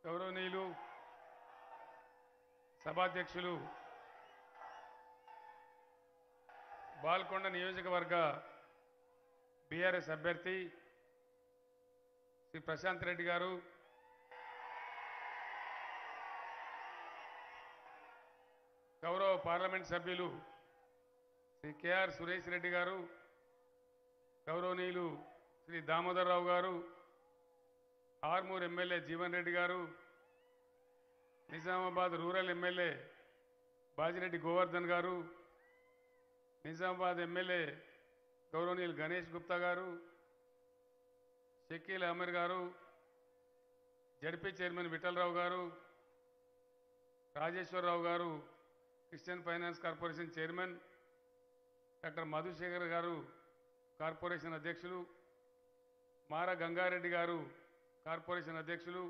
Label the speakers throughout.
Speaker 1: గౌరవనీయులు సభాధ్యక్షులు బాల్కొండ నియోజకవర్గ బీఆర్ఎస్ అభ్యర్థి శ్రీ ప్రశాంత్ రెడ్డి గారు, గౌరవ పార్లమెంట్ సభ్యులు శ్రీ కేఆర్ సురేష్ రెడ్డి గారు, గౌరవనీయులు శ్రీ దామోదర్ రావు గారు, ఆర్మూర్ ఎమ్మెల్యే జీవన్ రెడ్డి గారు, నిజామాబాద్ రూరల్ ఎమ్మెల్యే బాజిరెడ్డి గోవర్ధన్ గారు, నిజామాబాద్ ఎమ్మెల్యే గౌరవనీయులు గణేష్ గుప్తా గారు, షకీల్ అమీర్ గారు, జడ్పీ చైర్మన్ విఠలరావు గారు, రాజేశ్వరరావు గారు, Christian finance corporation chairman, doctor Madhusekhar గారు కార్పొరేషన్ అధ్యక్షులు, మార గంగారెడ్డి గారు కార్పొరేషన్ అధ్యక్షులు,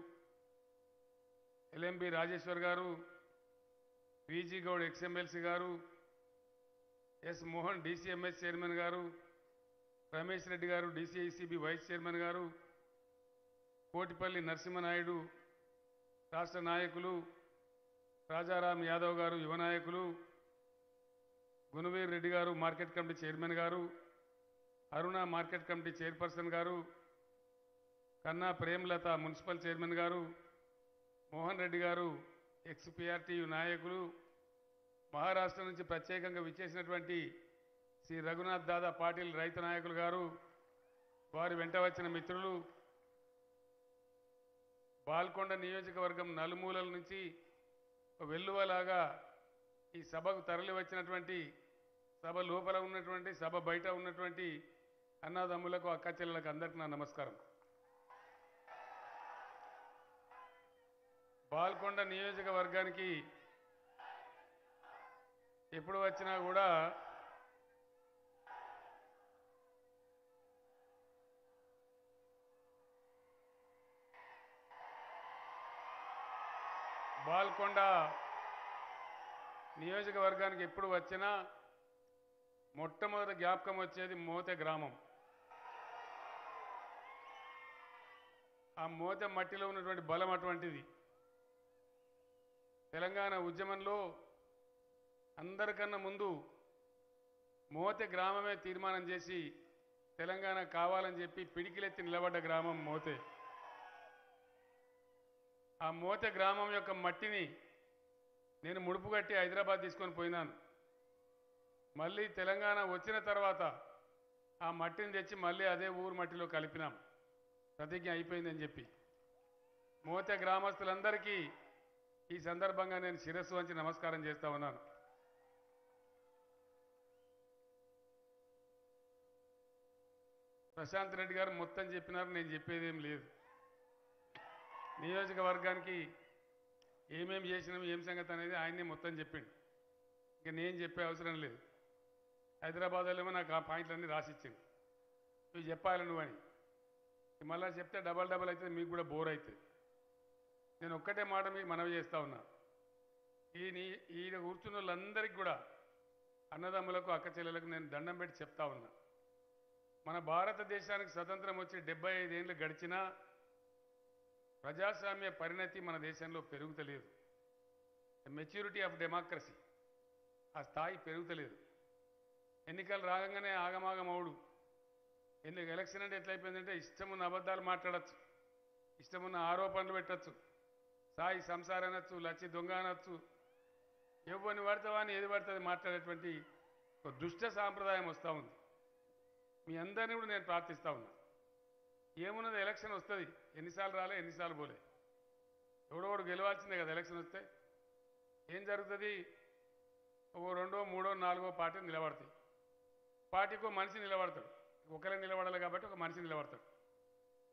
Speaker 1: ఎల్ఎంబి రాజేశ్వర్ గారు, విజీ గౌడ్ ఎక్స్ఎమ్మెల్సీ గారు, ఎస్ మోహన్ డీసీఎంఎస్ చైర్మన్ గారు, రమేష్ రెడ్డి గారు డీసీఐసిబి వైస్ చైర్మన్ గారు, కోటిపల్లి నరసింహనాయుడు రాష్ట్ర నాయకులు, రాజారాం యాదవ్ గారు యువ నాయకులు, గుణవీర్ రెడ్డి గారు మార్కెట్ కమిటీ చైర్మన్ గారు, అరుణ మార్కెట్ కమిటీ చైర్పర్సన్ గారు, కన్నా ప్రేమలత మున్సిపల్ చైర్మన్ గారు, మోహన్ రెడ్డి గారు ఎక్స్పీఆర్టీయు నాయకులు, మహారాష్ట్ర నుంచి ప్రత్యేకంగా విచ్చేసినటువంటి శ్రీ రఘునాథ్ దాదా పాటిల్ రైతు నాయకులు గారు, వారి వెంట వచ్చిన మిత్రులు, బాల్కొండ నియోజకవర్గం నలుమూలల నుంచి వెల్లువలాగా ఈ సభకు తరలి వచ్చినటువంటి, సభ లోపల ఉన్నటువంటి, సభ బయట ఉన్నటువంటి అన్నదమ్ములకు అక్క చెల్లెలకు అందరికీ నా నమస్కారం. బాల్కొండ నియోజకవర్గానికి ఎప్పుడు వచ్చినా కూడా బాల్కొండ నియోజకవర్గానికి ఎప్పుడు వచ్చినా మొట్టమొదటి జ్ఞాపకం వచ్చేది మోతె గ్రామం. ఆ మోతె మట్టిలో ఉన్నటువంటి బలం అటువంటిది. తెలంగాణ ఉద్యమంలో అందరికన్నా ముందు మోతె గ్రామమే తీర్మానం చేసి తెలంగాణ కావాలని చెప్పి పిడికిలెత్తి నిలబడ్డ గ్రామం మోతె. ఆ మోతె గ్రామం యొక్క మట్టిని నేను ముడుపు కట్టి హైదరాబాద్ తీసుకొని పోయినాను. మళ్ళీ తెలంగాణ వచ్చిన తర్వాత ఆ మట్టిని తెచ్చి మళ్ళీ అదే ఊరు మట్టిలో కలిపినాం, ప్రతిజ్ఞ అయిపోయిందని చెప్పి. మోతె గ్రామస్తులందరికీ ఈ సందర్భంగా నేను శిరస్సు వంచి నమస్కారం చేస్తా ఉన్నాను. ప్రశాంత్ రెడ్డి గారు మొత్తం చెప్పినారు, నేను చెప్పేదేం లేదు. నియోజకవర్గానికి ఏమేమి చేసినాం, ఏం సంగతి అనేది ఆయనే మొత్తం చెప్పిండు. ఇంకా నేను చెప్పే అవసరం లేదు. హైదరాబాద్లో ఏమో నాకు ఆ పాయింట్లన్నీ రాసిచ్చింది, ఇవి చెప్పాలి నువ్వని. మళ్ళీ చెప్తే డబల్ అవుతుంది, మీకు కూడా బోర్ అవుతుంది. నేను ఒక్కటే మాట మీకు మనవి చేస్తా ఉన్నా. ఈయన కూర్చున్న వాళ్ళందరికీ కూడా, అన్నదమ్ములకు అక్క చెల్లెలకు నేను దండం పెట్టి చెప్తా ఉన్నా. మన భారతదేశానికి స్వతంత్రం వచ్చి 75 ఏళ్ళు గడిచినా ప్రజాస్వామ్య పరిణతి మన దేశంలో పెరుగుతలేదు. మెచ్యూరిటీ ఆఫ్ డెమోక్రసీ, ఆ స్థాయి పెరుగుతలేదు. ఎన్నికలు రాగానే ఆగమాగమవుడు. ఎలక్షన్ అంటే ఎట్లయిపోయిందంటే ఇష్టమున్న అబద్ధాలు మాట్లాడచ్చు, ఇష్టమున్న ఆరోపణలు పెట్టచ్చు, సాయి సంసారం అనొచ్చు, లచ్చి దొంగ అనొచ్చు, ఎవరిని పడతావా అని ఏది పడుతుంది మాట్లాడేటువంటి ఒక దుష్ట సాంప్రదాయం వస్తూ ఉంది. మీ అందరినీ కూడా నేను ప్రార్థిస్తూ ఉన్నా. ఏమున్నది, ఎలక్షన్ వస్తుంది, ఎన్నిసార్లు రాలే, ఎన్నిసార్లు పోలే, ఎవడోడు గెలవాల్సిందే కదా. ఎలక్షన్ వస్తే ఏం జరుగుతుంది, ఒక 2, 3, 4 పార్టీ నిలబడతాయి. పార్టీకి ఒక మనిషి నిలబడతాడు, ఒకరే నిలబడాలి కాబట్టి ఒక మనిషి నిలబడతాడు.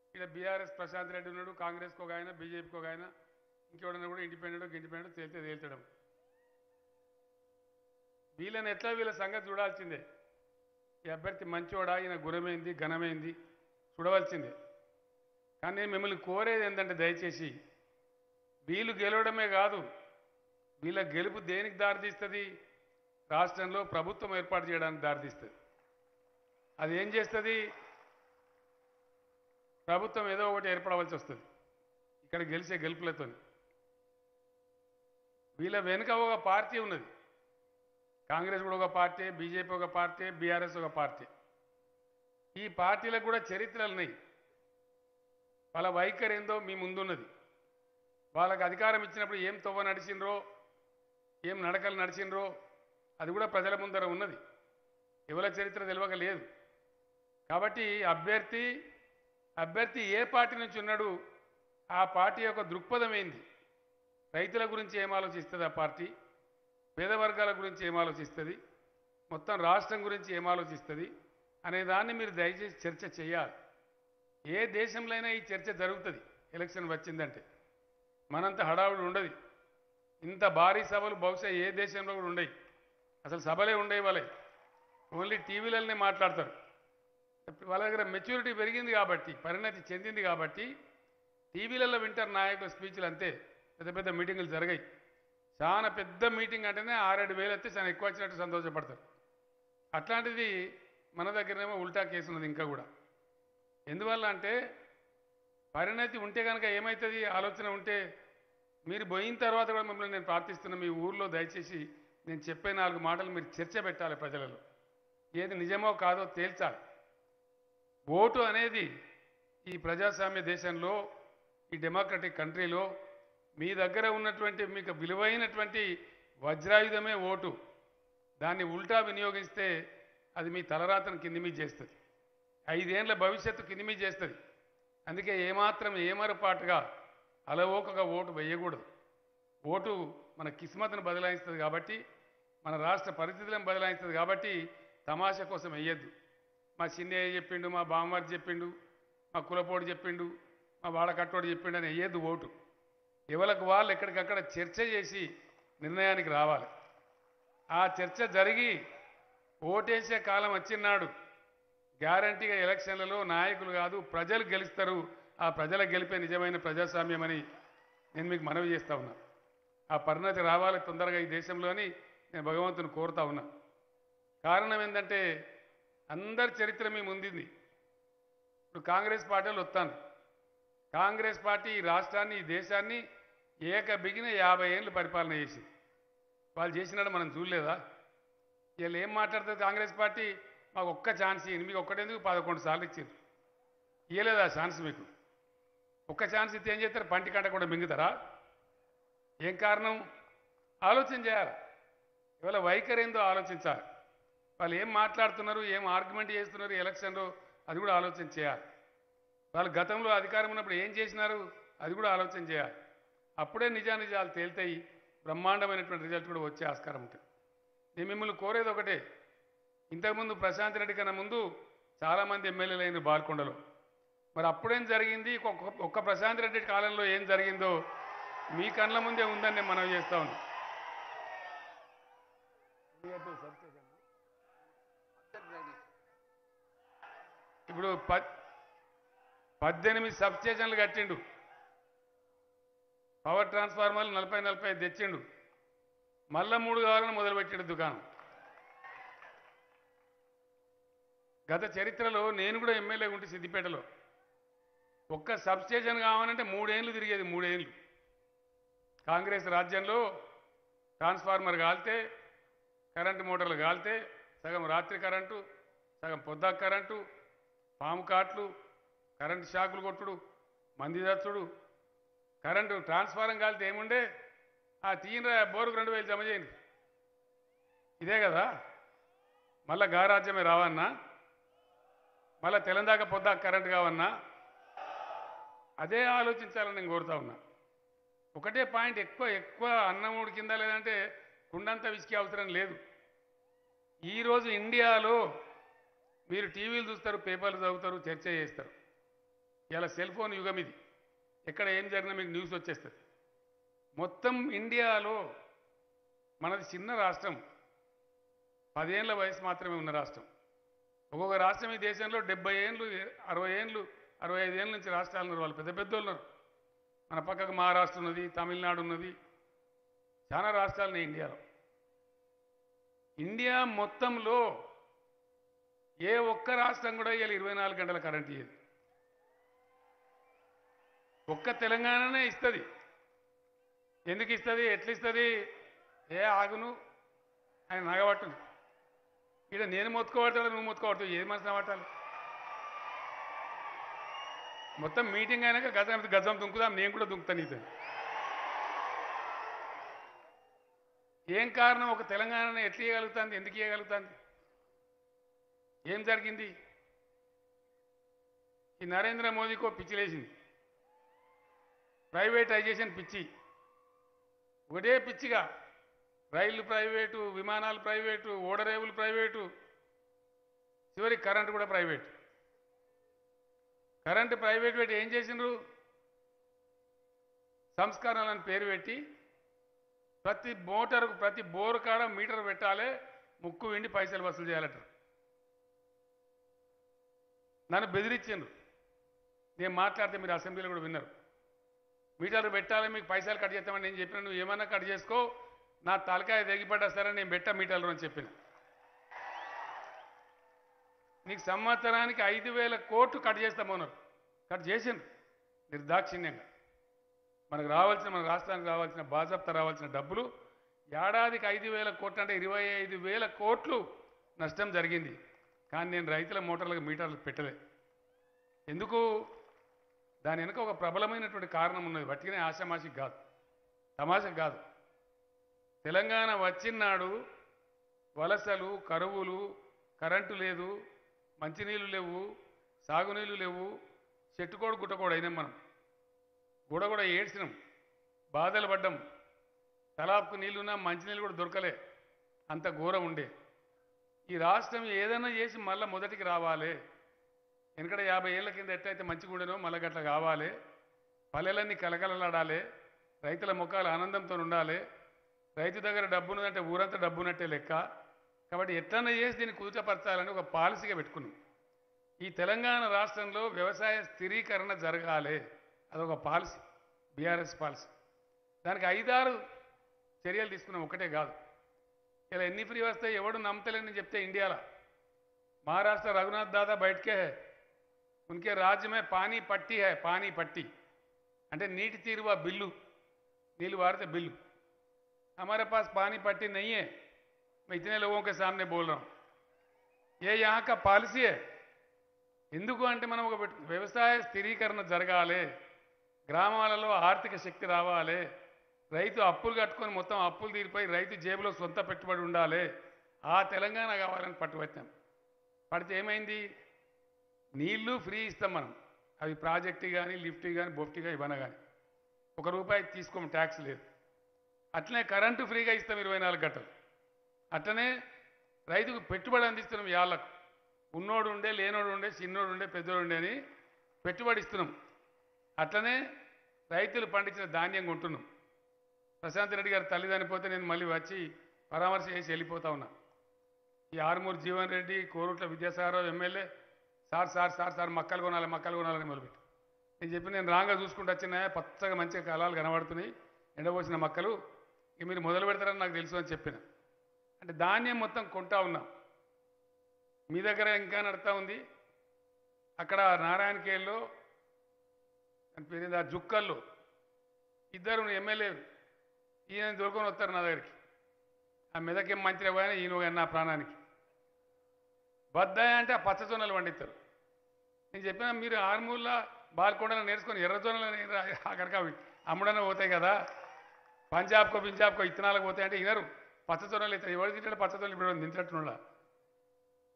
Speaker 1: ఇక్కడ బీఆర్ఎస్ ప్రశాంత్ రెడ్డి ఉన్నాడు, కాంగ్రెస్కి ఒక ఆయన, బీజేపీకి ఒక ఆయన, ఇంకెవడన్నా కూడా ఇండిపెండెంట్ తేల్చడం. వీళ్ళని ఎట్లా వీళ్ళ సంగతి చూడాల్సిందే. ఈ అభ్యర్థి మంచివాడా, ఈయన గుణమైంది ఘనమైంది చూడవలసిందే. కానీ నేను మిమ్మల్ని కోరేది ఏంటంటే, దయచేసి వీళ్ళు గెలవడమే కాదు, వీళ్ళ గెలుపు దేనికి దారితీస్తుంది, రాష్ట్రంలో ప్రభుత్వం ఏర్పాటు చేయడానికి దారితీస్తుంది. అది ఏం చేస్తుంది, ప్రభుత్వం ఏదో ఒకటి ఏర్పడవలసి వస్తుంది. ఇక్కడ గెలిచే గెలుపులతో. వీళ్ళ వెనుక ఒక పార్టీ ఉన్నది. కాంగ్రెస్ కూడా ఒక పార్టీ, బీజేపీ ఒక పార్టీ, బీఆర్ఎస్ ఒక పార్టీ. ఈ పార్టీలకు కూడా చరిత్రలు ఉన్నాయి. వాళ్ళ వైఖరి ఏందో మీ ముందున్నది. వాళ్ళకి అధికారం ఇచ్చినప్పుడు ఏం తవ్వ నడిచిండ్రో, ఏం నడకలు నడిచిండ్రో అది కూడా ప్రజల ముందర ఉన్నది. ఎవరి చరిత్ర తెలియక లేదు. కాబట్టి అభ్యర్థి ఏ పార్టీ నుంచి ఉన్నాడు, ఆ పార్టీ యొక్క దృక్పథం ఏంది, రైతుల గురించి ఏం ఆలోచిస్తుంది ఆ పార్టీ, పేద వర్గాల గురించి ఏం ఆలోచిస్తుంది, మొత్తం రాష్ట్రం గురించి ఏం ఆలోచిస్తుంది అనే దాన్ని మీరు దయచేసి చర్చ చేయాలి. ఏ దేశంలో అయినా ఈ చర్చ జరుగుతుంది. ఎలక్షన్ వచ్చిందంటే మనంత హడావుడు ఉండదు. ఇంత భారీ సభలు బహుశా ఏ దేశంలో కూడా ఉండవు. అసలు సభలే ఉండవు. వాళ్ళే ఓన్లీ టీవీలనే మాట్లాడతారు. వాళ్ళ దగ్గర మెచ్యూరిటీ పెరిగింది కాబట్టి, పరిణతి చెందింది కాబట్టి టీవీలలో వింటారు నాయకుల స్పీచ్లు. అంతే. పెద్ద పెద్ద మీటింగులు జరిగాయి. చాలా పెద్ద మీటింగ్ అంటేనే 6-7 వేలు వస్తే చాలా ఎక్కువ వచ్చినట్టు సంతోషపడతారు. అట్లాంటిది మన దగ్గరనేమో ఉల్టా కేసు ఉన్నది ఇంకా కూడా. ఎందువల్ల అంటే పరిణతి ఉంటే కనుక ఏమవుతుంది, ఆలోచన ఉంటే మీరు పోయిన తర్వాత కూడా మిమ్మల్ని నేను ప్రార్థిస్తున్నా, మీ ఊర్లో దయచేసి నేను చెప్పే 4 మాటలు మీరు చర్చ పెట్టాలి. ప్రజలలో ఏది నిజమో కాదో తేల్చాలి. ఓటు అనేది ఈ ప్రజాస్వామ్య దేశంలో, ఈ డెమోక్రటిక్ కంట్రీలో మీ దగ్గర ఉన్నటువంటి మీకు విలువైనటువంటి వజ్రాయుధమే ఓటు. దాన్ని ఉల్టా వినియోగిస్తే అది మీ తలరాతను కిందిమీ చేస్తుంది. 5 ఏళ్ల భవిష్యత్తు కిందిమీ చేస్తుంది. అందుకే ఏమాత్రం ఏమరపాటుగా అలవోకగా ఓటు వేయకూడదు. ఓటు మన కిస్మత్ను బదలాయిస్తుంది కాబట్టి, మన రాష్ట్ర పరిస్థితులను బదలాయిస్తుంది కాబట్టి తమాషా కోసం వేయద్దు. మా చిన్నయ్య చెప్పిండు, మా బామ్మగారు చెప్పిండు, మా కులపోడు చెప్పిండు, మా వాడకట్టోడు చెప్పిండు అని వేయద్దు ఓటు. ఎవరికి వాళ్ళు ఎక్కడికక్కడ చర్చ చేసి నిర్ణయానికి రావాలి. ఆ చర్చ జరిగి ఓటేసే కాలం వచ్చినాడు గ్యారంటీగా ఎలక్షన్లలో నాయకులు కాదు ప్రజలు గెలుస్తారు. ఆ ప్రజల గెలిపే నిజమైన ప్రజాస్వామ్యం అని నేను మీకు మనవి చేస్తా ఉన్నా. ఆ పరిణతి రావాలి తొందరగా ఈ దేశంలోని నేను భగవంతుని కోరుతా ఉన్నా. కారణం ఏంటంటే అందరి చరిత్ర మీ ముందుంది. ఇప్పుడు కాంగ్రెస్ పార్టీలు వస్తాను. కాంగ్రెస్ పార్టీ ఈ రాష్ట్రాన్ని, ఈ దేశాన్ని బిగిన 50 ఏళ్ళు పరిపాలన చేసి వాళ్ళు చేసినట్టు మనం చూడలేదా? వీళ్ళు ఏం మాట్లాడుతుంది కాంగ్రెస్ పార్టీ, మాకు ఒక్క ఛాన్స్ ఇవ్వండి, మీకు ఒక్కటేందుకు 11 సార్లు ఇచ్చారు. ఇవ్వలేదా ఛాన్స్? మీకు ఒక్క ఛాన్స్ ఇస్తే ఏం చేస్తారు? పంటి కంట కూడా మింగుతారా? ఏం కారణం? ఆలోచన చేయాలి. ఇవాళ వైఖరి ఏందో ఆలోచించాలి. వాళ్ళు ఏం మాట్లాడుతున్నారు, ఏం ఆర్గ్యుమెంట్ చేస్తున్నారు ఎలక్షన్లో, అది కూడా ఆలోచన చేయాలి. వాళ్ళు గతంలో అధికారం ఉన్నప్పుడు ఏం చేసినారు, అది కూడా ఆలోచన చేయాలి. అప్పుడే నిజానిజాలు తేల్తాయి. బ్రహ్మాండమైనటువంటి రిజల్ట్ కూడా వచ్చే ఆస్కారం ఉంటుంది. నేను మిమ్మల్ని కోరేది ఒకటే, ఇంతకుముందు ప్రశాంత్ రెడ్డి కన్నా ముందు చాలామంది ఎమ్మెల్యేలు అయిన బాల్కొండలో, మరి అప్పుడేం జరిగింది, ఒక్క ప్రశాంత్ రెడ్డి కాలంలో ఏం జరిగిందో మీ కళ్ళ ముందే ఉందని నేను మనవి చేస్తా ఉన్నా. ఇప్పుడు 18 సబ్ స్టేషన్లు కట్టిండు, పవర్ ట్రాన్స్ఫార్మర్లు 40-45 తెచ్చిండు, మళ్ళా 3 కావాలని మొదలుపెట్టాడు దుకాణం. గత చరిత్రలో నేను కూడా ఎమ్మెల్యే ఉంటే సిద్దిపేటలో ఒక్క సబ్ స్టేషన్ కావాలంటే 3 ఏళ్ళు తిరిగేది. 3 ఏళ్ళు కాంగ్రెస్ రాజ్యంలో ట్రాన్స్ఫార్మర్ కాలితే, కరెంటు మోటార్లు కాలితే సగం రాత్రి కరెంటు, సగం పొద్దాక కరెంటు, పాము కాట్లు, కరెంటు షాకులు కొట్టుడు, మంది దచ్చుడు, కరెంటు ట్రాన్స్ఫారం కాలితే ఏముండే, ఆ తీయన బోరుకు 2000 జమ చేయండి. ఇదే కదా మళ్ళా గారాజ్యమే రావన్నా, మళ్ళా తెలంగాణ పొద్దాక కరెంటు కావన్నా, అదే ఆలోచించాలని నేను కోరుతా ఉన్నా. ఒకటే పాయింట్, ఎక్కువ అన్నం ఉడికిందా లేదంటే కుండంతా విసికే అవసరం లేదు. ఈరోజు ఇండియాలో మీరు టీవీలు చూస్తారు, పేపర్లు చదువుతారు, చర్చ చేస్తారు. ఇలా సెల్ ఫోన్ యుగం ఇది. ఎక్కడ ఏం జరిగినా మీకు న్యూస్ వచ్చేస్తుంది. మొత్తం ఇండియాలో మనది చిన్న రాష్ట్రం, 10 ఏళ్ల వయసు మాత్రమే ఉన్న రాష్ట్రం. ఒక్కొక్క రాష్ట్రం ఈ దేశంలో 70 ఏళ్ళు, 60 ఏళ్ళు, 65 ఏళ్ళ నుంచి రాష్ట్రాలు ఉన్నారు. వాళ్ళు పెద్ద పెద్ద ఉన్నారు. మన పక్కకు మహారాష్ట్ర ఉన్నది, తమిళనాడు ఉన్నది, చాలా రాష్ట్రాలు ఇండియాలో. ఇండియా మొత్తంలో ఏ ఒక్క రాష్ట్రం కూడా ఇవాళ 24 గంటల కరెంట్ ఇయ్యదు. ఒక్క తెలంగాణనే ఇస్తుంది. ఎందుకు ఇస్తుంది, ఎట్లా ఇస్తుంది? ఏ ఆగును ఆయన నగబట్టును. ఇక్కడ నేను మొత్తుకోబడతాడు, నువ్వు మొత్తుకోబడతావు, ఏది మనసు పట్టాలి? మొత్తం మీటింగ్ అయినాక గజం దుంకుదాం, నేను కూడా దుంకుతాను నీతో. ఏం కారణం? ఒక తెలంగాణను ఎట్లా ఇవ్వగలుగుతుంది? ఎందుకు ఇవ్వగలుగుతుంది? ఏం జరిగింది? ఈ నరేంద్ర మోదీకో పిచ్చిలేసింది, ప్రైవేటైజేషన్ పిచ్చి. ఒకటే పిచ్చిగా రైళ్లు ప్రైవేటు, విమానాలు ప్రైవేటు, ఓడరేవులు ప్రైవేటు, చివరికి కరెంటు కూడా ప్రైవేటు. కరెంటు ప్రైవేట్ పెట్టి ఏం చేసిండ్రు? సంస్కరణలను పేరు పెట్టి ప్రతి మోటారుకు, ప్రతి బోరు కాడ మీటర్ పెట్టాలి, ముక్కు వెండి పైసలు వసూలు చేయాలట. నన్ను బెదిరించిండ్రు. నేను మాట్లాడితే మీరు అసెంబ్లీలో కూడా విన్నారు. మీటర్లు పెట్టాలి, మీకు పైసలు కట్ చేస్తామని నేను చెప్పిన. నువ్వు ఏమన్నా కట్ చేసుకో, నా తలకాయ తెగిపడ్డా సరే నేను పెట్టా మీటర్లు అని చెప్పిన. నీకు సంవత్సరానికి 5,000 కోట్లు కట్ చేస్తామన్నారు. కట్ చేసిండ్రు నిర్దాక్షిణ్యంగా. మనకు రావాల్సిన, మన రాష్ట్రానికి రావాల్సిన, బాజప్తా రావాల్సిన డబ్బులు ఏడాదికి 5,000 కోట్లు అంటే 25,000 కోట్లు నష్టం జరిగింది. కానీ నేను రైతుల మోటార్లకు మీటర్లు పెట్టలే. ఎందుకు? దాని వెనుక ఒక ప్రబలమైనటువంటి కారణం ఉన్నది. వట్టిగానే ఆషామాషి కాదు, తమాషా కాదు. తెలంగాణ వచ్చినాడు వలసలు, కరువులు, కరెంటు లేదు, మంచినీళ్ళు లేవు, సాగునీళ్ళు లేవు, చెట్టుకోడు గుట్టకోడు అయినాం మనం. కూడా ఏడ్చినాం, బాధలు పడ్డాం. తలాపుకు నీళ్లున్నా మంచినీళ్ళు కూడా దొరకలే, అంత ఘోరం ఉండే. ఈ రాష్ట్రం ఏదైనా చేసి మళ్ళీ మొదటికి రావాలి. ఎందుకంటే 50 ఏళ్ల కింద ఎట్లయితే మంచిగా ఉండేనో మళ్ళీ గట్ల కావాలి. పల్లెలన్నీ కలకలలాడాలి, రైతుల ముఖాలు ఆనందంతో ఉండాలి. రైతు దగ్గర డబ్బున్నదంటే ఊరంతా డబ్బున్నట్టే లెక్క. కాబట్టి ఎట్లన్నా చేసి దీన్ని కుదుటపరచాలని ఒక పాలసీగా పెట్టుకున్నాం. ఈ తెలంగాణ రాష్ట్రంలో వ్యవసాయ స్థిరీకరణ జరగాలి, అదొక పాలసీ, బీఆర్ఎస్ పాలసీ. దానికి 5-6 చర్యలు తీసుకున్నాం, ఒకటే కాదు. ఇలా ఎన్ని ఫ్రీ వస్తాయి ఎవడు నమ్మతలేని చెప్తే ఇండియాలో महाराष्ट्र रघुनाथ दादा बैठ के है, उनके राज्य में पानी पट्टी है, पानी पट्टी అంటే నీటి తీరువ బిల్లు, నీళ్ళు వారితే బిల్లు. हमारे पास पानी पट्टी नहीं है, मैं इतने लोगों के सामने बोल रहा हूँ. ये यहाँ का पॉलिसी है. ఎందుకు అంటే మనం ఒక వ్యవసాయ స్థిరీకరణ జరగాలి, గ్రామాలలో ఆర్థిక శక్తి రావాలి, రైతు అప్పులు కట్టుకొని మొత్తం అప్పులు తీరిపోయి రైతు జేబులో సొంత పెట్టుబడి ఉండాలి. ఆ తెలంగాణ కావాలని పట్టుబట్టాం. పడితే ఏమైంది? నీళ్లు ఫ్రీ ఇస్తాం మనం, అవి ప్రాజెక్టు కానీ, లిఫ్ట్ కానీ, బొఫ్ట్ కానీ, ఇవన్న కానీ ₹1 తీసుకోము, ట్యాక్స్ లేదు. అట్లనే కరెంటు ఫ్రీగా ఇస్తాం 24 గంటలు. అట్లనే రైతుకు పెట్టుబడి అందిస్తున్నాం. యాళ్లకు ఉన్నోడు ఉండే, లేనోడు ఉండే, చిన్నోడు ఉండే, పెద్దోడు ఉండే అని పెట్టుబడి ఇస్తున్నాం. అట్లనే రైతులు పండించిన ధాన్యం కొంటున్నాం. ప్రశాంత్ రెడ్డి గారు తల్లి చనిపోతే నేను మళ్ళీ వచ్చి పరామర్శ చేసి వెళ్ళిపోతా ఉన్నా. ఈ Armoor Jeevan Reddy, Korutla Vidyasagar Rao MLA sir sir sir sir మక్కలు కొనాలి, మక్కలు కొనాలని మొదలుపెట్టి నేను చెప్పి, నేను రాంగా చూసుకుంటూ వచ్చినా పచ్చగా మంచిగా కళాలు కనబడుతున్నాయి, ఎండబోసిన మక్కలు, ఇక మీరు మొదలు పెడతారని నాకు తెలుసు అని చెప్పిన. అంటే ధాన్యం మొత్తం కొంటా ఉన్నాం. మీ దగ్గర ఇంకా నడుతూ ఉంది. అక్కడ నారాయణఖేల్లో అని పేరు ఆ జుక్కల్లో 2 ఎమ్మెల్యేలు ఈయన దొరుకుని వస్తారు నా దగ్గరికి. ఆ మెదకేం మంచిగా పోయినా ఈయన నా ప్రాణానికి బద్దాయ అంటే ఆ పచ్చజొన్నలు పండిస్తారు. నేను చెప్పిన మీరు ఆరుమూల బాల్కొండలు నేర్చుకొని ఎర్రజొన్నలు అక్కడికి అవి అమ్ముడనే పోతాయి కదా, పంజాబ్కో ఇత్తనాలకు పోతాయి అంటే ఇనరు. పచ్చజొన్నలు ఇస్తారు. ఎవరు తింటాడు పచ్చజొన్నలు? ఇప్పుడు తింటట్టున్నా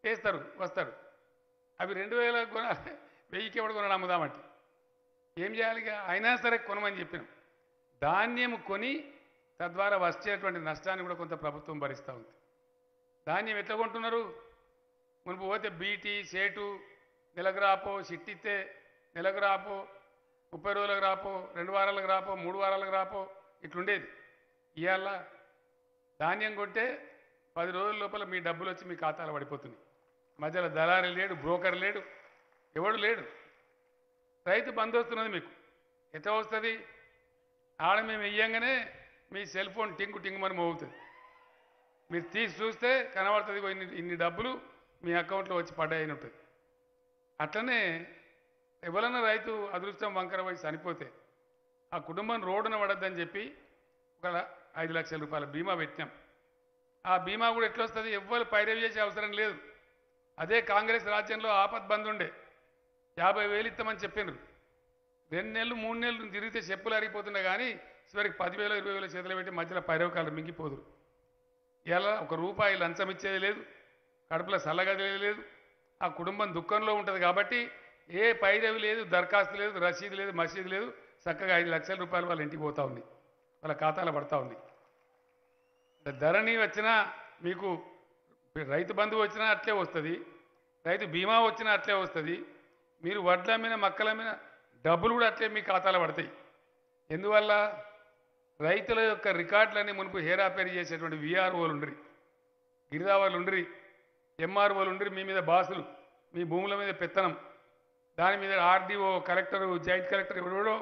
Speaker 1: వేస్తారు, వస్తారు. అవి 2,000 కొనాలి, 1000కి ఎవడు కొనాలి అమ్ముదామంటే ఏం చేయాలి? అయినా సరే కొనమని చెప్పినాం. ధాన్యం కొని తద్వారా వచ్చేటువంటి నష్టాన్ని కూడా కొంత ప్రభుత్వం భరిస్తూ ఉంది. ధాన్యం ఎట్లా కొంటున్నారు? మునుపు పోతే బీటీ, సేటు, నెలకు రాపో, సిట్టిస్తే నెలకు రాపో, 30 రోజులకు రాపో, 2 వారాలకు రాపో, 3 వారాలకు రాపో, ఇట్లుండేది. ఇవాళ ధాన్యం కొంటే 10 రోజుల లోపల మీ డబ్బులు వచ్చి మీ ఖాతాలో పడిపోతుంది. మధ్యలో దళారీ లేడు, బ్రోకర్ లేడు, ఎవడు లేడు. రైతు బంద్ వస్తున్నది. మీకు ఎట్లా వస్తుంది? ఆడ మేము వెయ్యంగానే మీ సెల్ ఫోన్ టింగు టింగుమని మోగుతుంది. మీరు తీసి చూస్తే కనబడుతుంది ఇన్ని డబ్బులు మీ అకౌంట్లో వచ్చి పడ్డాయని ఉంటుంది. అట్లనే ఎవరన్నా రైతు అదృష్టం వంకర పోయి చనిపోతే ఆ కుటుంబం రోడ్డున పడద్దని చెప్పి ఒక 5 లక్షల రూపాయల బీమా పెట్టినాం. ఆ బీమా కూడా ఎట్లా వస్తుంది? ఎవ్వరు పైరవి చేసే అవసరం లేదు. అదే కాంగ్రెస్ రాజ్యంలో ఆపద్ బంద్ ఉండే 50,000 ఇస్తామని చెప్పిండ్రు. 2 నెలలు 3 నెలలు తిరిగితే చెప్పులు అరిగిపోతుండే కానీ చివరికి 10,000 20,000 చేతులు పెట్టి మధ్యలో పైరవకాలు మింగిపోదురు. ఇలా ఒక రూపాయి లంచం ఇచ్చేది లేదు, కడుపులో సల్లగది లేదు. ఆ కుటుంబం దుఃఖంలో ఉంటుంది కాబట్టి ఏ పైరవి లేదు, దరఖాస్తు లేదు, రసీదు లేదు, మసీదు లేదు. చక్కగా 5 లక్షల రూపాయలు వాళ్ళ ఇంటికి పోతా ఉంది, వాళ్ళ ఖాతాలో పడతా ఉంది. ధరణి వచ్చినా మీకు రైతు బంధువు వచ్చినా అట్లే వస్తుంది, రైతు బీమా వచ్చినా అట్లే వస్తుంది. మీరు వడ్ల మీద మక్కల మీద డబ్బులు కూడా అట్లే మీ ఖాతాలో పడతాయి. ఎందువల్ల? రైతుల యొక్క రికార్డులన్నీ మునుపు హేరాపేరి చేసేటువంటి విఆర్ఓలు ఉండ్రి, గిరిదావాళ్ళు ఉండ్రి, ఎంఆర్ఓలు ఉండ్రి. మీ మీద బాసులు, మీ భూముల మీద పెత్తనం, దాని మీద ఆర్డీఓ, కలెక్టరు, జాయింట్ కలెక్టర్, ఎవడో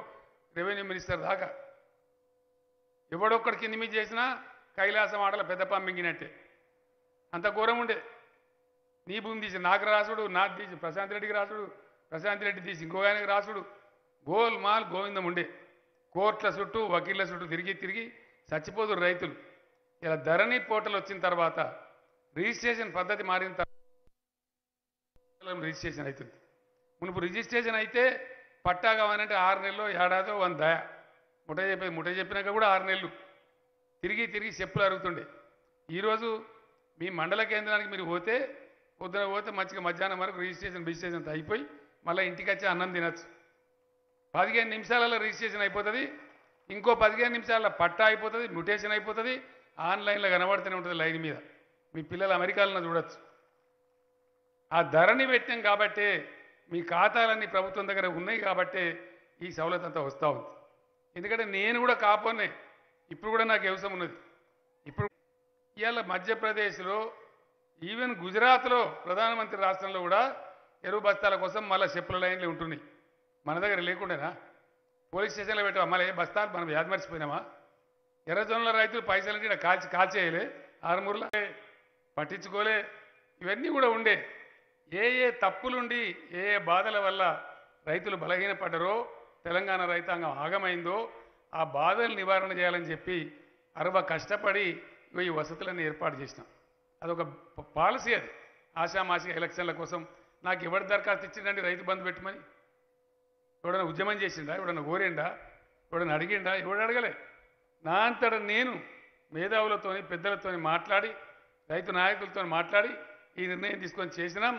Speaker 1: రెవెన్యూ మినిస్టర్ దాకా ఎవడొక్కడికి కింది మీద చేసినా కైలాసం ఆటల పెద్ద పంపింగినట్టే. అంత ఘోరం ఉండే. నీ భూమి తీసి నాకు రాసుడు, నాకు తీసి ప్రశాంత్ రెడ్డికి రాసుడు, ప్రశాంత్ రెడ్డి తీసి ఇంకో ఆయనకి రాసుడు, గోల్ మాల్ గోవిందం ఉండే. కోర్టుల చుట్టూ వకీళ్ళ చుట్టూ తిరిగి తిరిగి చచ్చిపోదురు రైతులు. ఇలా ధరణి పోర్టల్ వచ్చిన తర్వాత రిజిస్ట్రేషన్ పద్ధతి మారిన తర్వాత రిజిస్ట్రేషన్ అవుతుంది. మునుపు రిజిస్ట్రేషన్ అయితే పట్టా కావాలంటే 6 నెలలు, ఏడాదో 100 దయ ముఠ చెప్పినాక కూడా 6 నెలలు తిరిగి తిరిగి చెప్పులు అరుగుతుండే. ఈరోజు మీ మండల కేంద్రానికి మీరు పోతే పొద్దున పోతే మంచిగా మధ్యాహ్నం వరకు రిజిస్ట్రేషన్ అంతా అయిపోయి మళ్ళీ ఇంటికి వచ్చి అన్నం తినచ్చు. 15 నిమిషాలలో రిజిస్ట్రేషన్ అయిపోతుంది. ఇంకో 15 నిమిషాలలో పట్టా అయిపోతుంది, మ్యూటేషన్ అయిపోతుంది. ఆన్లైన్లో కనబడుతూనే ఉంటుంది లైన్ మీద. మీ పిల్లలు అమెరికాలో చూడొచ్చు. ఆ ధరని పెట్టాం కాబట్టి మీ ఖాతాలన్నీ ప్రభుత్వం దగ్గర ఉన్నాయి కాబట్టి ఈ సౌలత్ అంతా వస్తూ ఉంది. ఎందుకంటే నేను కూడా కాపోనే, ఇప్పుడు కూడా నాకు వ్యవసాయం ఉన్నది. ఇప్పుడు ఇవాళ మధ్యప్రదేశ్లో, ఈవెన్ గుజరాత్లో ప్రధానమంత్రి రాష్ట్రంలో కూడా ఎరువు బస్తాల కోసం మళ్ళీ చెప్పుల లైన్లు ఉంటున్నాయి. మన దగ్గర లేకుండానా? పోలీస్ స్టేషన్లో పెట్టావా? మళ్ళీ బస్తాలు మనం వ్యాధి మర్చిపోయినామా? ఎర్రజొన్నల రైతులు పైసలు ఇక్కడ కాల్చేయలే, ఆరుమూరులో పట్టించుకోలే. ఇవన్నీ కూడా ఉండే. ఏ ఏ తప్పులుండి ఏ ఏ బాధల వల్ల రైతులు బలహీనపడ్డారో, తెలంగాణ రైతాంగం ఆగమైందో ఆ బాధలు నివారణ చేయాలని చెప్పి కష్టపడి ఈ వసతులన్నీ ఏర్పాటు చేసినాం. అదొక పాలసీ. అది ఆషామాషిక ఎలక్షన్ల కోసం నాకు ఎవరి దరఖాస్తు ఇచ్చిండండి రైతు బంధు పెట్టమని? ఎవడన్నా ఉద్యమం చేసిండా? ఎవడన్నా కోరిండా? ఎవడన్నా అడిగిండా? ఎవడు అడగలే. నా అంతటా నేను మేధావులతోని పెద్దలతోని మాట్లాడి, రైతు నాయకులతో మాట్లాడి ఈ నిర్ణయం తీసుకొని చేసినాం.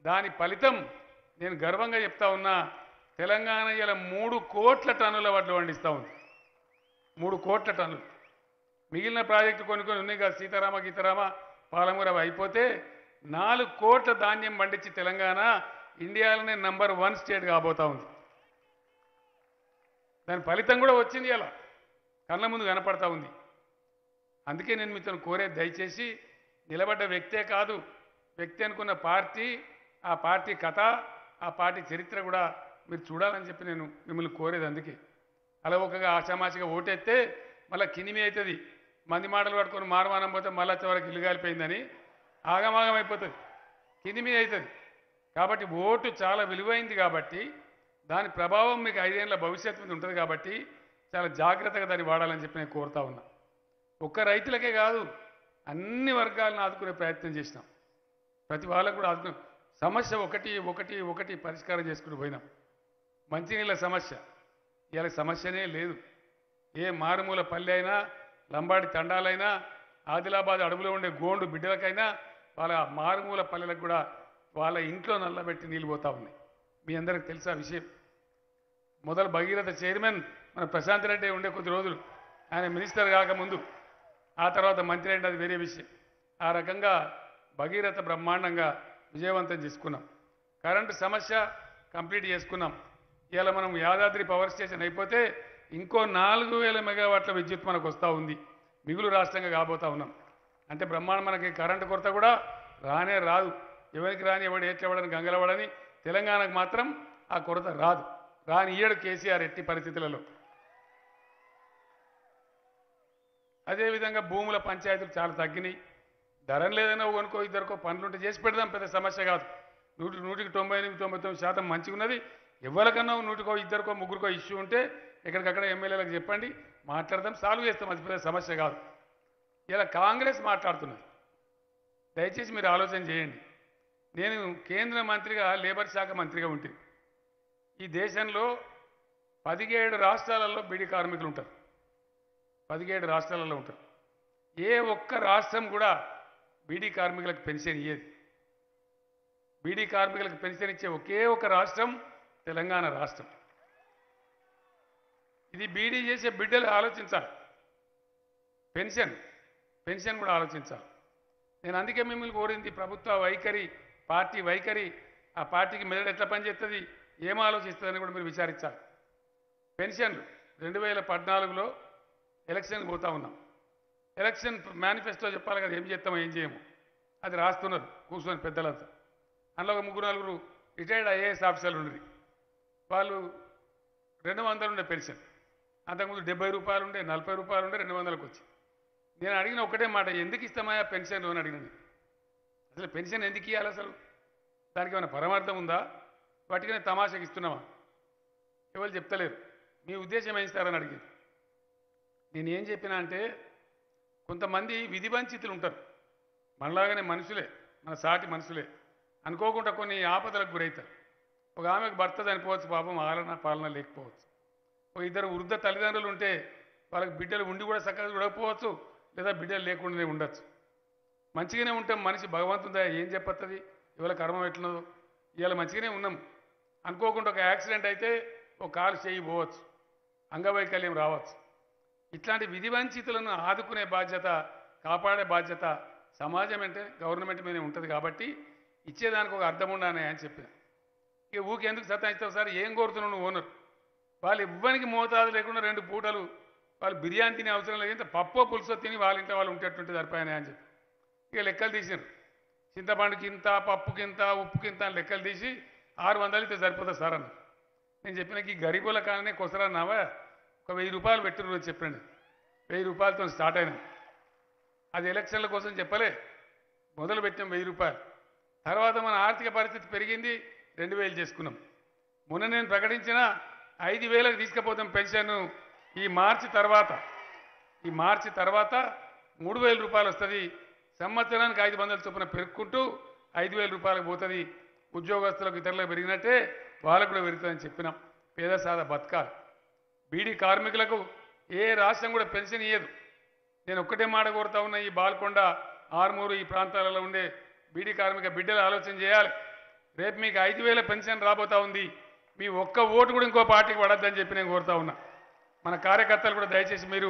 Speaker 1: దాని ఫలితం నేను గర్వంగా చెప్తా ఉన్నా. తెలంగాణ ఇలా 3 కోట్ల టన్నుల వడ్లు పండిస్తూ ఉంది. 3 కోట్ల టన్నులు. మిగిలిన ప్రాజెక్టు కొన్ని ఉన్నాయి కదా, సీతారామ గీతారామ పాలమూర అయిపోతే 4 కోట్ల ధాన్యం పండించి తెలంగాణ ఇండియాలోనే నంబర్ 1 స్టేట్ కాబోతా ఉంది. దాని ఫలితం కూడా వచ్చింది, ఇలా కళ్ళ ముందు కనపడతా ఉంది. అందుకే నేను మీతో కోరేది, దయచేసి నిలబడ్డ వ్యక్తే కాదు, వ్యక్తి అనుకున్న పార్టీ, ఆ పార్టీ కథ, ఆ పార్టీ చరిత్ర కూడా మీరు చూడాలని చెప్పి నేను మిమ్మల్ని కోరేది. అందుకే అలవోకగా ఆషామాషిగా ఓటెత్తే మళ్ళీ కినిమి అవుతుంది. మంది మాటలు పట్టుకొని మారమానం పోతే మళ్ళీ చివరికి ఇల్లు కాలిపోయిందని ఆగమాగం అయిపోతుంది, కినిమి అవుతుంది. కాబట్టి ఓటు చాలా విలువైంది కాబట్టి దాని ప్రభావం మీకు 5 ఏళ్ల భవిష్యత్తు మీద ఉంటుంది కాబట్టి చాలా జాగ్రత్తగా దాన్ని వాడాలని చెప్పి నేను కోరుతా ఉన్నా. ఒక్క రైతులకే కాదు, అన్ని వర్గాలను ఆదుకునే ప్రయత్నం చేసినాం. ప్రతి వాళ్ళకు కూడా ఆదుకునే సమస్య ఒకటి పరిష్కారం చేసుకుని పోయినాం. మంచినీళ్ళ సమస్య ఇవాళ సమస్యనే లేదు. ఏ మారుమూల పల్లె అయినా, లంబాడి తండాలైనా, ఆదిలాబాద్ అడవులో ఉండే గోండు బిడ్డలకైనా వాళ్ళ మారుమూల పల్లెలకు కూడా వాళ్ళ ఇంట్లో నల్లబెట్టి నీళ్ళు పోతా ఉన్నాయి. మీ అందరికి తెలుసా విషయం. మొదలు భగీరథ చైర్మన్ మన ప్రశాంత్ రెడ్డి ఉండే కొద్ది రోజులు, ఆయన మినిస్టర్ కాకముందు, ఆ తర్వాత మంత్రి అయిన అది వేరే విషయం. ఆ రకంగా భగీరథ బ్రహ్మాండంగా విజయవంతం చేసుకున్నాం. కరెంటు సమస్య కంప్లీట్ చేసుకున్నాం. ఇవాళ మనం యాదాద్రి పవర్ స్టేషన్ అయిపోతే ఇంకో 4000 మెగావాట్ల విద్యుత్ మనకు వస్తూ ఉంది. మిగులు రాష్ట్రంగా కాబోతా ఉన్నాం. అంటే బ్రహ్మాండం. మనకి కరెంటు కొరత కూడా రానే రాదు. ఎవరికి రాని, ఎవడు ఏట్లెవడని గంగలవడని, తెలంగాణకు మాత్రం ఆ కొరత రాదు. రాని ఈయడు కేసీఆర్ ఎట్టి పరిస్థితులలో. అదేవిధంగా భూముల పంచాయతీలు చాలా తగ్గినాయి. ధరలు లేదన్నా కొనుక్కో, ఇద్దరికో పనులుంటే చేసి పెడదాం, పెద్ద సమస్య కాదు. 100కి 98-99% మంచిగా ఉన్నది. ఎవరికన్నా 100కో 2కో 3కో ఇష్యూ ఉంటే ఎక్కడికక్కడ ఎమ్మెల్యేలకు చెప్పండి, మాట్లాడదాం, సాల్వ్ చేస్తాం. అది పెద్ద సమస్య కాదు. ఇలా కాంగ్రెస్ మాట్లాడుతున్నది. దయచేసి మీరు ఆలోచన చేయండి. నేను కేంద్ర మంత్రిగా, లేబర్ శాఖ మంత్రిగా ఉంటుంది. ఈ దేశంలో 17 రాష్ట్రాలలో బీడీ కార్మికులు ఉంటారు. 17 రాష్ట్రాలలో ఉంటారు. ఏ ఒక్క రాష్ట్రం కూడా బీడీ కార్మికులకు పెన్షన్ ఇయ్యేది. బీడీ కార్మికులకు పెన్షన్ ఇచ్చే ఒకే ఒక రాష్ట్రం తెలంగాణ రాష్ట్రం. ఇది బీడీ చేసే బిడ్డలు ఆలోచించాలి. పెన్షన్ కూడా ఆలోచించాలి. నేను అందుకే మిమ్మల్ని కోరింది, ప్రభుత్వ వైఖరి, పార్టీ వైఖరి, ఆ పార్టీకి మెదడు ఎట్లా పనిచేస్తుంది, ఏం ఆలోచిస్తుందని కూడా మీరు విచారించాలి. పెన్షన్లు 2014లో ఎలక్షన్కి పోతా ఉన్నాం. ఎలక్షన్ మేనిఫెస్టో చెప్పాలి కదా, ఏం చేస్తామో ఏం చేయము. అది రాస్తున్నారు కూర్చొని పెద్దలంతా. అందులో ఒక 3-4 రిటైర్డ్ ఐఏఎస్ ఆఫీసర్లు ఉండి, వాళ్ళు 200 ఉండే పెన్షన్. అంతకుముందు 70 రూపాయలు ఉండే, 40 రూపాయలు ఉండే, 200కి వచ్చి. నేను అడిగిన ఒకటే మాట, ఎందుకు ఇస్తామయ్యా పెన్షన్ అని అడిగినది. అసలు పెన్షన్ ఎందుకు ఇవ్వాలి? అసలు దానికి ఏమైనా పరమార్థం ఉందా? వాటికనే తమాషకి ఇస్తున్నామా? ఎవరు చెప్తలేరు. మీ ఉద్దేశం ఏం ఇస్తారని అడిగింది. నేను ఏం చెప్పినా అంటే, కొంతమంది విధి వంచితులు ఉంటారు, మనలాగానే మనుషులే, మన సాటి మనుషులే, అనుకోకుండా కొన్ని ఆపదలకు గురవుతారు. ఒక ఆమెకు భర్త చనిపోవచ్చు, పాపం ఆలన పాలన లేకపోవచ్చు. ఒక 2 వృద్ధ తల్లిదండ్రులు ఉంటే వాళ్ళకి బిడ్డలు ఉండి కూడా చక్కగా చూడకపోవచ్చు, లేదా బిడ్డలు లేకుండానే ఉండొచ్చు. మంచిగానే ఉంటాం, మనిషి భగవంతుందా ఏం చెప్పత్తది, ఇవాళ కర్మం ఎట్లున్నదో. ఇవాళ మంచిగానే ఉన్నాం, అనుకోకుండా ఒక యాక్సిడెంట్ అయితే ఒక కాలు చేయి పోవచ్చు, అంగవైకల్యం రావచ్చు. ఇట్లాంటి విధి వంచితులను ఆదుకునే బాధ్యత, కాపాడే బాధ్యత సమాజం అంటే గవర్నమెంట్ మీదే ఉంటుంది. కాబట్టి ఇచ్చేదానికి ఒక అర్థం ఉండాలి అని చెప్పిన. ఇక ఊకెందుకు సతాయిస్తావు సార్, ఏం కోరుతున్నావు నువ్వు ఓనర్? వాళ్ళు ఇవ్వనికి మోతాదు లేకుండా 2 పూటలు వాళ్ళు బిర్యానీ తినే అవసరం లేదు, ఇంత పప్పో పులుసో తిని వాళ్ళ ఇంట్లో వాళ్ళు ఉంటేటుంటే సరిపోయానే అని చెప్పి ఇక లెక్కలు తీసినారు. చింతపండుకి ఇంత, పప్పుకి ఇంత, ఉప్పుకి ఇంత అని లెక్కలు తీసి 600 అయితే సరిపోతుంది సార్ అన్న. నేను చెప్పిన ఈ గరీబుల కాలనే కొసరన్నావా, ఒక 1000 రూపాయలు పెట్టిన రోజు చెప్పండి. 1000 రూపాయలతో స్టార్ట్ అయినా. అది ఎలక్షన్ల కోసం చెప్పలే, మొదలు పెట్టాం 1000 రూపాయలు. తర్వాత మన ఆర్థిక పరిస్థితి పెరిగింది, 2000 చేసుకున్నాం. మొన్న నేను ప్రకటించిన 5000కి తీసుకుపోతాం పెన్షన్. ఈ మార్చి తర్వాత 3000 రూపాయలు వస్తుంది. సంవత్సరానికి 500 చొప్పున పెరుక్కుంటూ 5000 రూపాయలకు పోతుంది. ఉద్యోగస్తులకు ఇతరులకు పెరిగినట్టే వాళ్ళకు కూడా పెరుగుతుందని చెప్పినాం. పేద సాదా బతకాలి. బీడీ కార్మికులకు ఏ రాష్ట్రం కూడా పెన్షన్ ఇయ్యదు. నేను ఒక్కటే మాట కోరుతా ఉన్నా, ఈ బాల్కొండ, ఆర్మూరు ఈ ప్రాంతాలలో ఉండే బీడీ కార్మిక బిడ్డలు ఆలోచన చేయాలి. రేపు మీకు 5000 పెన్షన్ రాబోతా ఉంది. మీ ఒక్క ఓటు కూడా ఇంకో పార్టీకి పడద్దని చెప్పి నేను కోరుతా ఉన్నా. మన కార్యకర్తలు కూడా దయచేసి మీరు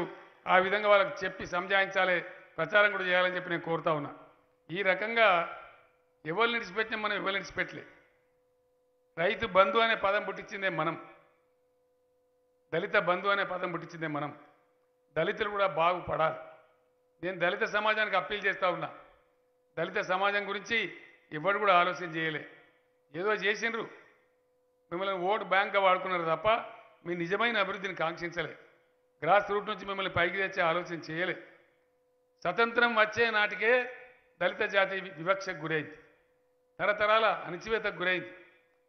Speaker 1: ఆ విధంగా వాళ్ళకి చెప్పి సంజాయించాలి, ప్రచారం కూడా చేయాలని చెప్పి నేను కోరుతా ఉన్నా. ఈ రకంగా ఎవరిని విడిచిపెట్టినా మనం ఎవరిని విడిచిపెట్టలే. రైతు బంధు అనే పదం పుట్టించిందే మనం, దళిత బంధు అనే పదం పుట్టించిందే మనం. దళితులు కూడా బాగుపడాలి. నేను దళిత సమాజానికి అప్పీల్ చేస్తూ ఉన్నా. దళిత సమాజం గురించి ఎవరు కూడా ఆలోచన చేయలే. ఏదో చేసిండ్రు, మిమ్మల్ని ఓటు బ్యాంక్గా వాడుకున్నారు తప్ప మీ నిజమైన అభివృద్ధిని కాంక్షించలే. గ్రాస్ రూట్ నుంచి మిమ్మల్ని పైకి తెచ్చే ఆలోచన చేయలే. స్వతంత్రం వచ్చే నాటికే దళిత జాతి వివక్షకు గురైంది, తరతరాల అణిచివేతకు గురైంది,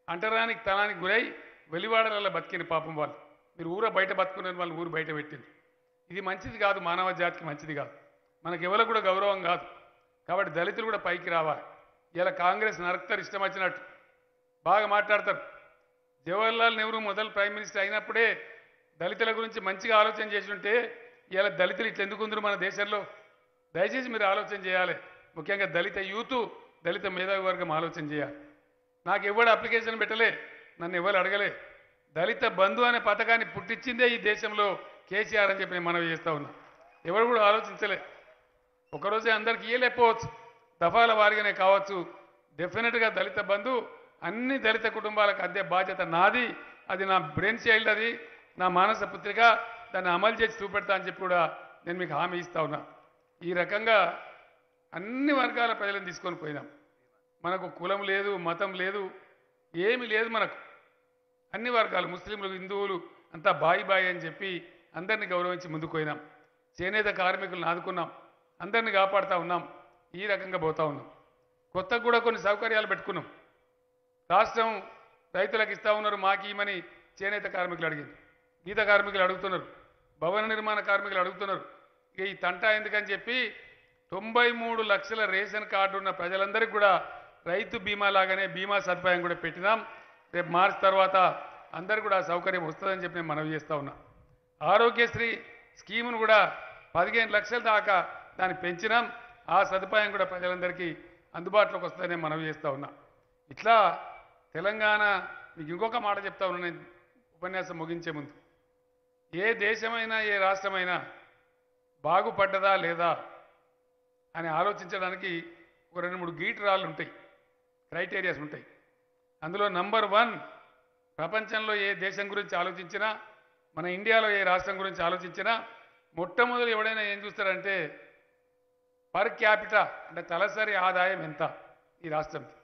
Speaker 1: అంటరానికి తనానికి గురై వెలివాడలలో బతికిన పాపం వాళ్ళు. మీరు ఊర బయట బతుకున్న వాళ్ళు ఊరు బయట పెట్టింది. ఇది మంచిది కాదు, మానవ జాతికి మంచిది కాదు, మనకు ఎవరికి కూడా గౌరవం కాదు. కాబట్టి దళితులు కూడా పైకి రావాలి. ఇలా కాంగ్రెస్ నరకుతారు, ఇష్టం వచ్చినట్టు బాగా మాట్లాడతారు. జవహర్లాల్ నెహ్రూ మొదలు ప్రైమ్ మినిస్టర్ అయినప్పుడే దళితుల గురించి మంచిగా ఆలోచన చేసి ఉంటే ఇలా దళితులు ఇట్లా ఎందుకుందరు మన దేశంలో? దయచేసి మీరు ఆలోచన చేయాలి. ముఖ్యంగా దళిత యూత్, దళిత మేధావి వర్గం ఆలోచన చేయాలి. నాకు ఎవరు అప్లికేషన్ పెట్టలే, నన్ను ఎవరు అడగలే. దళిత బంధు అనే పథకాన్ని పుట్టించిందే ఈ దేశంలో కేసీఆర్ అని చెప్పి నేను మనవి చేస్తూ ఉన్నా. ఎవరు కూడా ఆలోచించలే. ఒకరోజే అందరికీ ఇయ్యలేకపోవచ్చు, దఫాల వారిగానే కావచ్చు. డెఫినెట్గా దళిత బంధు అన్ని దళిత కుటుంబాలకు అందే బాధ్యత నాది. అది నా బ్రెయిన్ చైల్డ్, అది నా మానస పుత్రిక. దాన్ని అమలు చేసి చూపెడతా అని చెప్పి కూడా నేను మీకు హామీ ఇస్తా ఉన్నా. ఈ రకంగా అన్ని వర్గాల ప్రజలను తీసుకొని పోయినాం. మనకు కులం లేదు, మతం లేదు, ఏమీ లేదు. మనకు అన్ని వర్గాలు, ముస్లింలు, హిందువులు అంతా బాయి బాయి అని చెప్పి అందరినీ గౌరవించి ముందుకు పోయినాం. చేనేత కార్మికులను ఆదుకున్నాం, అందరినీ కాపాడుతూ ఉన్నాం. ఈ రకంగా పోతా ఉన్నాం. కొత్తగా కూడా కొన్ని సౌకర్యాలు పెట్టుకున్నాం. రాష్ట్రం రైతులకు ఇస్తా ఉన్నారు, మాకు ఇమని చేనేత కార్మికులు అడిగింది. గీత కార్మికులు అడుగుతున్నారు, భవన నిర్మాణ కార్మికులు అడుగుతున్నారు. ఇక ఈ తంటా ఎందుకని చెప్పి 93 లక్షల రేషన్ కార్డు ఉన్న ప్రజలందరికీ కూడా రైతు బీమా లాగానే బీమా సదుపాయం కూడా పెట్టినాం. రేపు మార్చి తర్వాత అందరికీ కూడా సౌకర్యం వస్తుందని చెప్పి నేను మనవి చేస్తా ఉన్నా. ఆరోగ్యశ్రీ స్కీమును కూడా 15 లక్షల దాకా దాన్ని పెంచినాం. ఆ సదుపాయం కూడా ప్రజలందరికీ అందుబాటులోకి వస్తుందని మనవి చేస్తా ఉన్నా. ఇట్లా తెలంగాణ మీకు ఇంకొక మాట చెప్తా ఉన్నా నేను ఉపన్యాసం ముగించే ముందు. ఏ దేశమైనా ఏ రాష్ట్రమైనా బాగుపడ్డదా లేదా అని ఆలోచించడానికి ఒక 2-3 గీటురాళ్ళు ఉంటాయి, క్రైటీరియాస్ ఉంటాయి. అందులో నంబర్ 1 ప్రపంచంలో ఏ దేశం గురించి ఆలోచించినా, మన ఇండియాలో ఏ రాష్ట్రం గురించి ఆలోచించినా మొట్టమొదటి ఎవడైనా ఏం చూస్తారంటే పర్ క్యాపిటా అంటే తలసరి ఆదాయం ఎంత ఈ రాష్ట్రంకి.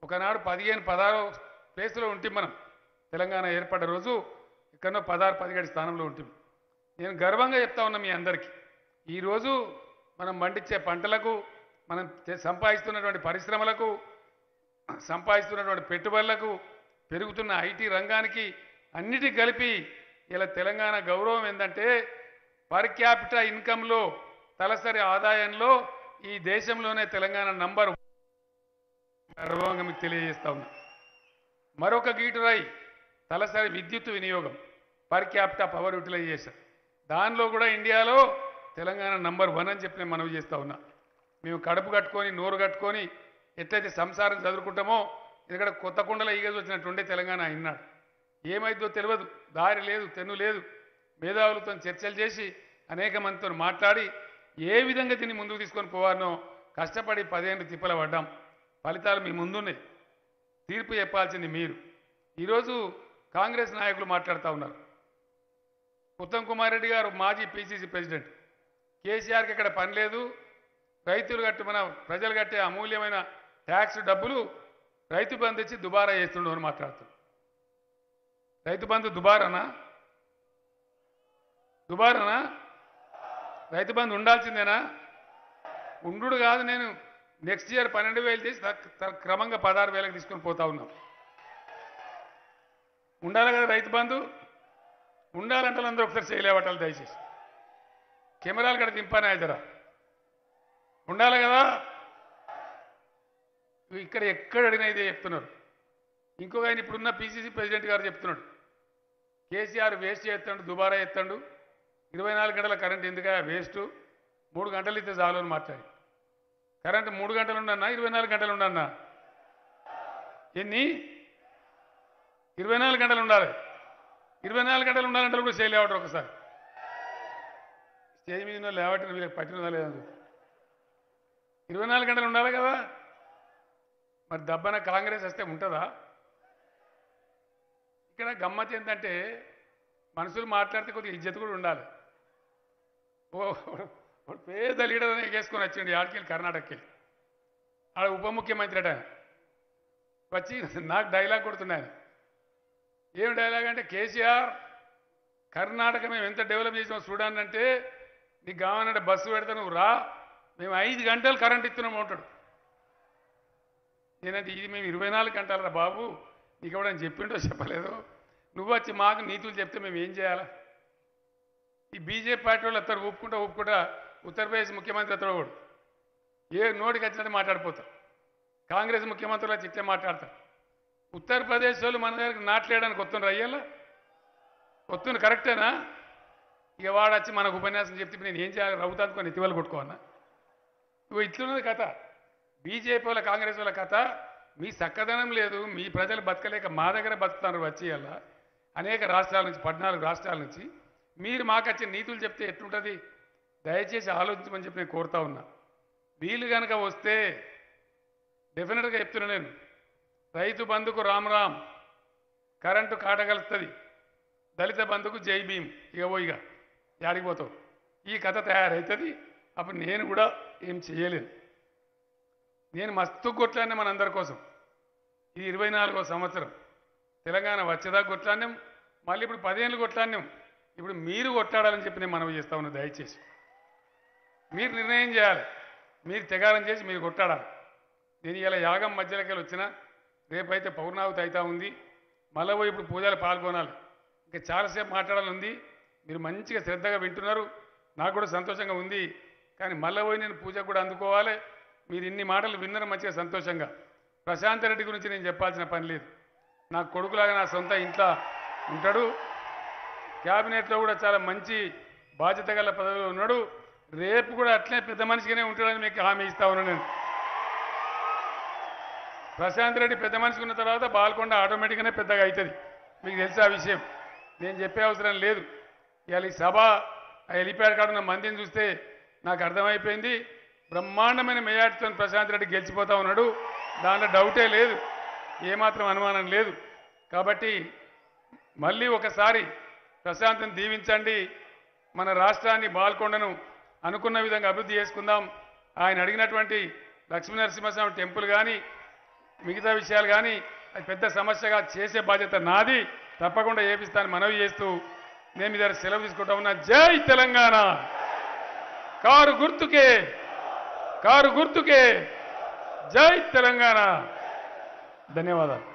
Speaker 1: ఒకనాడు 15-16 ప్లేస్లో ఉంటాం మనం. తెలంగాణ ఏర్పడ్డ రోజు ఎక్కడో 16-17 స్థానంలో ఉంటాం. నేను గర్వంగా చెప్తా ఉన్నా మీ అందరికీ, ఈరోజు మనం పండించే పంటలకు, మనం సంపాదిస్తున్నటువంటి పరిశ్రమలకు, సంపాదిస్తున్నటువంటి పెట్టుబడులకు, పెరుగుతున్న ఐటీ రంగానికి అన్నిటికీ కలిపి ఇలా తెలంగాణ గౌరవం ఏంటంటే పర్ క్యాపిటా ఇన్కంలో, తలసరి ఆదాయంలో ఈ దేశంలోనే తెలంగాణ నంబర్ గర్వంగా మీకు తెలియజేస్తా ఉన్నా. మరొక గీటురాయి తలసరి విద్యుత్ వినియోగం, పర్ క్యాపిటా పవర్ యూటిలైజేషన్, దానిలో కూడా ఇండియాలో తెలంగాణ నంబర్ 1 అని చెప్పి నేను మనవి చేస్తా ఉన్నా. మేము కడుపు కట్టుకొని నోరు కట్టుకొని ఎట్లయితే సంసారం చదువుకుంటామో ఇక్కడ కొత్త కుండల ఈగలు వచ్చినట్టుండే తెలంగాణ అయినాడు. ఏమైందో తెలియదు, దారి లేదు, తెన్ను లేదు. మేధావులతో చర్చలు చేసి అనేక మందితో మాట్లాడి ఏ విధంగా దీన్ని ముందుకు తీసుకొని పోవాలనో కష్టపడి 10 ఏళ్ళు తిప్పల పడ్డాం. ఫలితాలు మీ ముందున్నాయి. తీర్పు చెప్పాల్సింది మీరు. ఈరోజు కాంగ్రెస్ నాయకులు మాట్లాడుతూ ఉన్నారు. ఉత్తమ్ కుమార్ రెడ్డి గారు మాజీ పిసిసి ప్రెసిడెంట్, కేసీఆర్కి ఇక్కడ పని లేదు, రైతులు కట్టి మన ప్రజలు కట్టే అమూల్యమైన ట్యాక్స్ డబ్బులు రైతు బంధు ఇచ్చి దుబారా చేస్తుండో అని మాట్లాడుతున్నారు. రైతు బంధు దుబారానా? దుబారానా? రైతు బంధు ఉండాల్సిందేనా? ఉండు కాదు. నేను నెక్స్ట్ ఇయర్ 12,000 చేసి క్రమంగా 16,000కి తీసుకొని పోతా ఉన్నాం. ఉండాలి కదా రైతు బంధు? ఉండాలంటే అందరూ ఒకసారి చేయలేవటాలు దయచేసి. కెమెరాలు కూడా దింపానే జరా. ఉండాలి కదా? ఇక్కడ ఎక్కడ అడిగినా ఇదే చెప్తున్నారు. ఇంకొక ఆయన ఇప్పుడున్న పిసిసి ప్రెసిడెంట్ గారు చెప్తున్నాడు, కేసీఆర్ వేస్ట్ చేస్తాడు, దుబారా ఎత్తాడు, 24 గంటల కరెంట్ ఎందుకు వేస్ట్, 3 గంటలు ఇస్తే చాలు అని మాట్లాడి. కరెంట్ 3 గంటలు ఉండన్నా 24 గంటలు ఉండన్నా? ఎన్ని? 24 గంటలు ఉండాలి. 24 గంటలు ఉండాలంటే కూడా చేయలేవటం. ఒకసారి స్టేజ్ మీద లేవటం వీళ్ళకి పట్టినదా లేదని 24 గంటలు ఉండాలి కదా. మరి దబ్బన కాంగ్రెస్ వస్తే ఉంటుందా? ఇక్కడ గమ్మత్ ఏంటంటే మనుషులు మాట్లాడితే కొద్దిగా ఇజ్జత్ కూడా ఉండాలి. ఓ పేద లీడర్ అని వేసుకొని వచ్చిండు ఆడికెళ్ళి, కర్ణాటకకి. ఆడ ఉప ముఖ్యమంత్రి అట వచ్చి నాకు డైలాగ్ కొడుతున్నాను. ఏం డైలాగ్ అంటే, కేసీఆర్ కర్ణాటక మేము ఎంత డెవలప్ చేసామో చూడాలంటే నీకు కావాలంటే బస్సు పెడతా నువ్వు రా, మేము 5 గంటలు కరెంట్ ఇస్తున్నాము అంటాడు. నేనంటే ఇది మేము 24 గంటలరా బాబు, నీకు ఎవడని చెప్పిండో చెప్పలేదో, నువ్వు వచ్చి మాకు నీతులు చెప్తే మేము ఏం చేయాలా? ఈ బీజేపీ పార్టీ వాళ్ళు అత్తరు ఊపుకుంటా ఉత్తరప్రదేశ్ ముఖ్యమంత్రి అతడు కూడా ఏ నోటికి వచ్చినట్టు మాట్లాడిపోతారు. కాంగ్రెస్ ముఖ్యమంత్రులు వచ్చి ఇట్లే మాట్లాడతారు. ఉత్తరప్రదేశ్ వాళ్ళు మన దగ్గరికి నాట్లేయడానికి వస్తున్నారు. అయ్యేలా వస్తుంది కరెక్టేనా? ఇక వాడు వచ్చి మనకు ఉపన్యాసం చెప్తే నేను ఏం చేయాలి? రవ్వుతానుకొని ఇటీవల కొట్టుకోవన్నా? ఇగో ఇట్లున్నది కథ. బీజేపీ వాళ్ళ కాంగ్రెస్ వాళ్ళ కథ. మీ చక్కదనం లేదు, మీ ప్రజలు బతకలేక మా దగ్గర బతుకుతారు. వచ్చి అలా అనేక రాష్ట్రాల నుంచి 14 రాష్ట్రాల నుంచి మీరు మాకు వచ్చే నీతులు చెప్తే ఎట్లుంటుంది? దయచేసి ఆలోచించమని చెప్పి నేను కోరుతా ఉన్నా. వీళ్ళు కనుక వస్తే డెఫినెట్గా చెప్తున్నా నేను, రైతు బంధుకు రామ్, కరెంటు కాటగలుస్తుంది, దళిత బంధుకు జై భీమ్. ఇక యాడిపోతావు? ఈ కథ తయారవుతుంది. అప్పుడు నేను కూడా ఏం చేయలేను. నేను మస్తు కొట్లాడినా మనందరి కోసం. ఇది 24వ సంవత్సరం. తెలంగాణ వచ్చేదాకా కొట్లాడినాం, మళ్ళీ ఇప్పుడు 10 ఏళ్ళు కొట్లాడినాం. ఇప్పుడు మీరు కొట్లాడాలని చెప్పి నేను మనవి చేస్తా ఉన్నా. దయచేసి మీరు నిర్ణయం చేయాలి, మీరు తెగారం చేసి మీరు కొట్లాడాలి. నేను ఇలా యాగం మధ్యలోకి వచ్చినా, రేపైతే పౌర్ణావతి అవుతా ఉంది, మళ్ళీ పోయి ఇప్పుడు పూజలు పాల్గొనాలి. ఇంకా చాలాసేపు మాట్లాడాలని ఉంది. మీరు మంచిగా శ్రద్ధగా వింటున్నారు, నాకు కూడా సంతోషంగా ఉంది. కానీ మళ్ళీ పోయి నేను పూజ కూడా అందుకోవాలి. మీరు ఇన్ని మాటలు విన్నారు మంచిగా సంతోషంగా. ప్రశాంత్ రెడ్డి గురించి నేను చెప్పాల్సిన పని లేదు. నా కొడుకులాగా నా సొంత ఇంట్లో ఉంటాడు. క్యాబినెట్లో కూడా చాలా మంచి బాధ్యత గల పదవిలో ఉన్నాడు. రేపు కూడా అట్లనే పెద్ద మనిషిగానే ఉంటాడని మీకు హామీ ఇస్తా ఉన్నాను నేను. ప్రశాంత్ రెడ్డి పెద్ద మనిషికి ఉన్న తర్వాత బాల్కొండ ఆటోమేటిక్గానే పెద్దగా అవుతుంది. మీకు తెలిసే ఆ విషయం, నేను చెప్పే అవసరం లేదు. ఇవాళ ఈ సభ ఆ హెలిప్యాడ్ కాడ ఉన్న మందిని చూస్తే నాకు అర్థమైపోయింది. బ్రహ్మాండమైన మెజార్టీతో ప్రశాంత్ రెడ్డి గెలిచిపోతా ఉన్నాడు. దాంట్లో డౌటే లేదు, ఏమాత్రం అనుమానం లేదు. కాబట్టి మళ్ళీ ఒకసారి ప్రశాంత్ని దీవించండి. మన రాష్ట్రాన్ని బాల్కొండను అనుకున్న విధంగా అభివృద్ధి చేసుకుందాం. ఆయన అడిగినటువంటి లక్ష్మీనరసింహస్వామి టెంపుల్ కానీ మిగతా విషయాలు కానీ అది పెద్ద సమస్యగా చేసే బాధ్యత నాది. తప్పకుండా చేపిస్తానని మనవి చేస్తూ నేను మీ దగ్గర సెలవు తీసుకుంటా ఉన్నా. జై తెలంగాణ. కారు గుర్తుకే, కారు గుర్తుకే. జై తెలంగాణ. ధన్యవాదాలు.